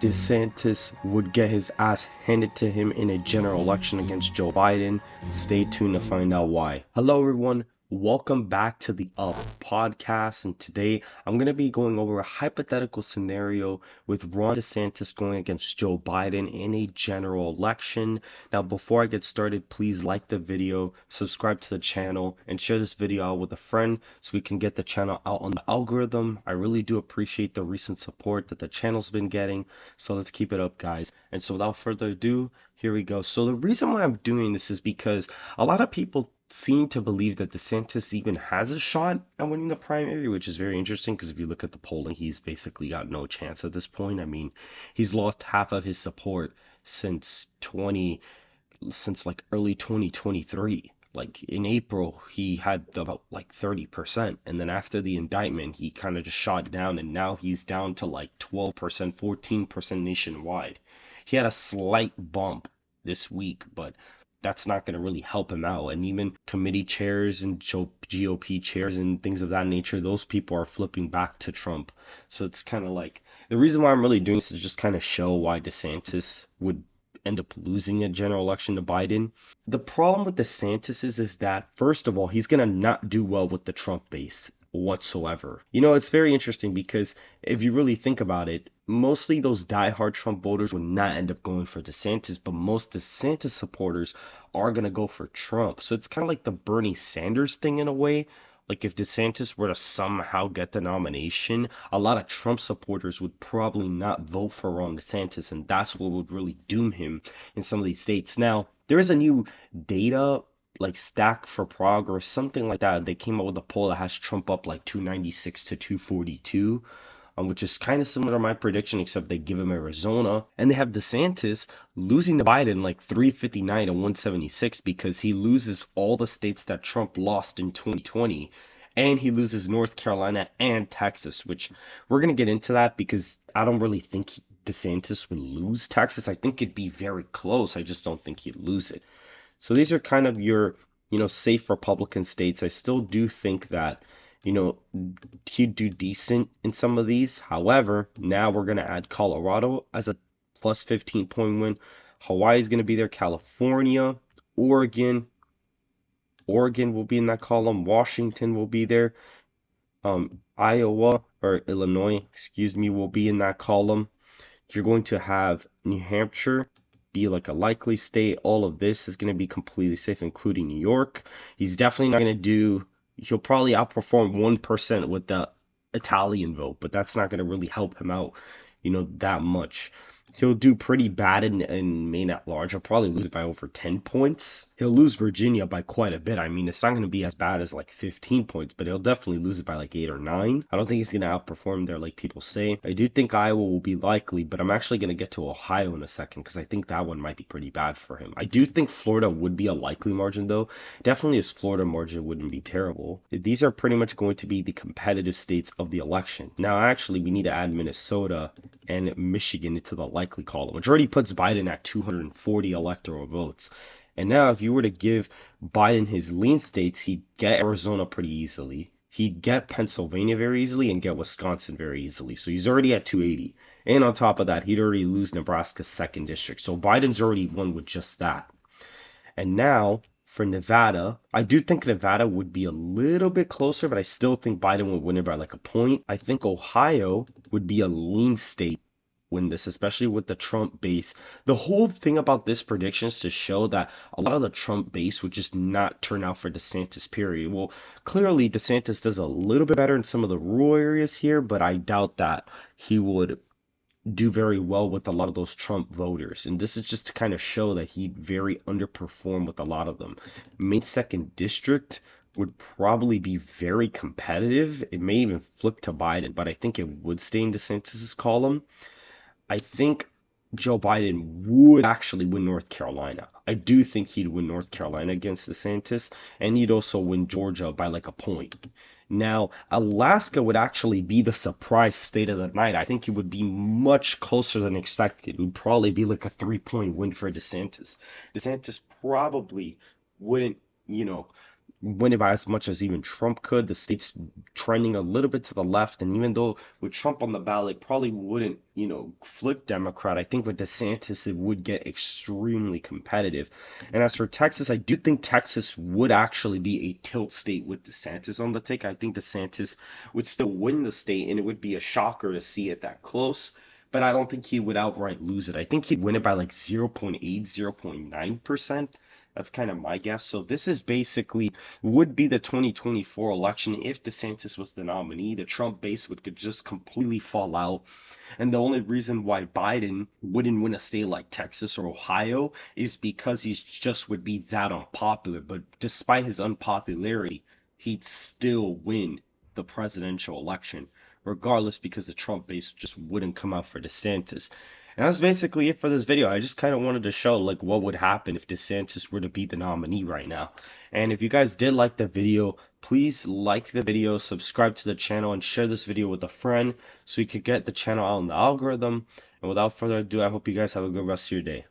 DeSantis would get his ass handed to him in a general election against Joe Biden. Stay tuned to find out why. Hello, everyone. Welcome back to the Up podcast. And today I'm going to be going over a hypothetical scenario with Ron DeSantis going against Joe Biden in a general election. Now, before I get started, please like the video, subscribe to the channel, and share this video out with a friend so we can get the channel out on the algorithm. I really do appreciate the recent support that the channel's been getting. So let's keep it up, guys. And so without further ado, here we go. So the reason why I'm doing this is because a lot of people seem to believe that DeSantis even has a shot at winning the primary, which is very interesting because if you look at the polling, he's basically got no chance at this point. I mean, he's lost half of his support since like early 2023. Like in April, he had about like 30%. And then after the indictment, he kind of just shot down. And now he's down to like 12%, 14% nationwide. He had a slight bump this week, but that's not going to really help him out. And even committee chairs and GOP chairs and things of that nature, those people are flipping back to Trump. So it's kind of like the reason why I'm really doing this is just kind of show why DeSantis would end up losing a general election to Biden. The problem with DeSantis is that, first of all, he's going to not do well with the Trump base whatsoever. You know, it's very interesting because if you really think about it, mostly those diehard Trump voters would not end up going for DeSantis, but most DeSantis supporters are going to go for Trump. So it's kind of like the Bernie Sanders thing in a way. Like if DeSantis were to somehow get the nomination, a lot of Trump supporters would probably not vote for Ron DeSantis, and that's what would really doom him in some of these states. Now, there is a new data like Stack for Prague or something like that. They came out with a poll that has Trump up like 296 to 242. Which is kind of similar to my prediction, except they give him Arizona. And they have DeSantis losing to Biden like 359 to 176 because he loses all the states that Trump lost in 2020. And he loses North Carolina and Texas, which we're going to get into that because I don't really think DeSantis would lose Texas. I think it'd be very close. I just don't think he'd lose it. So these are kind of your, safe Republican states. I still do think that he'd do decent in some of these. However, now we're going to add Colorado as a plus 15-point win. Hawaii is going to be there. California, Oregon will be in that column. Washington will be there. Iowa or Illinois, will be in that column. You're going to have New Hampshire be like a likely state. All of this is going to be completely safe, including New York. He's definitely not going to do. He'll probably outperform 1% with the Italian vote, but that's not going to really help him out, that much. He'll do pretty bad in Maine at large. He'll probably lose it by over 10 points. He'll lose Virginia by quite a bit. I mean, it's not going to be as bad as like 15 points, but he'll definitely lose it by like 8 or 9. I don't think he's going to outperform there like people say. I do think Iowa will be likely, but I'm actually going to get to Ohio in a second because I think that one might be pretty bad for him. I do think Florida would be a likely margin, though. Definitely his Florida margin wouldn't be terrible. These are pretty much going to be the competitive states of the election. Now, actually, we need to add Minnesota and Michigan into the likely column, which already puts Biden at 240 electoral votes. And now if you were to give Biden his lean states, he'd get Arizona pretty easily. He'd get Pennsylvania very easily and get Wisconsin very easily. So he's already at 280. And on top of that, he'd already lose Nebraska's 2nd district. So Biden's already won with just that. And now for Nevada, I do think Nevada would be a little bit closer, but I still think Biden would win it by like a point. I think Ohio would be a lean state win this, especially with the Trump base. The whole thing about this prediction is to show that a lot of the Trump base would just not turn out for DeSantis, period. Well, clearly DeSantis does a little bit better in some of the rural areas here, but I doubt that he would do very well with a lot of those Trump voters. And this is just to kind of show that he'd very underperform with a lot of them. Maine 2nd district would probably be very competitive. It may even flip to Biden, but I think it would stay in DeSantis's column. I think Joe Biden would actually win North Carolina. I do think he'd win North Carolina against DeSantis, and he'd also win Georgia by like a point. Now, Alaska would actually be the surprise state of the night. I think it would be much closer than expected. It would probably be like a 3-point win for DeSantis. DeSantis probably wouldn't, win it by as much as even Trump could. The state's trending a little bit to the left, and even though with Trump on the ballot, probably wouldn't, flip Democrat. I think with DeSantis, it would get extremely competitive. And as for Texas, I do think Texas would actually be a tilt state with DeSantis on the ticket. I think DeSantis would still win the state, and it would be a shocker to see it that close. But I don't think he would outright lose it. I think he'd win it by like 0.8, 0.9%. That's kind of my guess. So this is basically would be the 2024 election if DeSantis was the nominee. The Trump base would could just completely fall out. And the only reason why Biden wouldn't win a state like Texas or Ohio is because he just would be that unpopular. But despite his unpopularity, he'd still win the presidential election, regardless, because the Trump base just wouldn't come out for DeSantis. And that's basically it for this video. I just kind of wanted to show like what would happen if DeSantis were to be the nominee right now. And if you guys did like the video, please like the video, subscribe to the channel, and share this video with a friend so you could get the channel out in the algorithm. And without further ado, I hope you guys have a good rest of your day.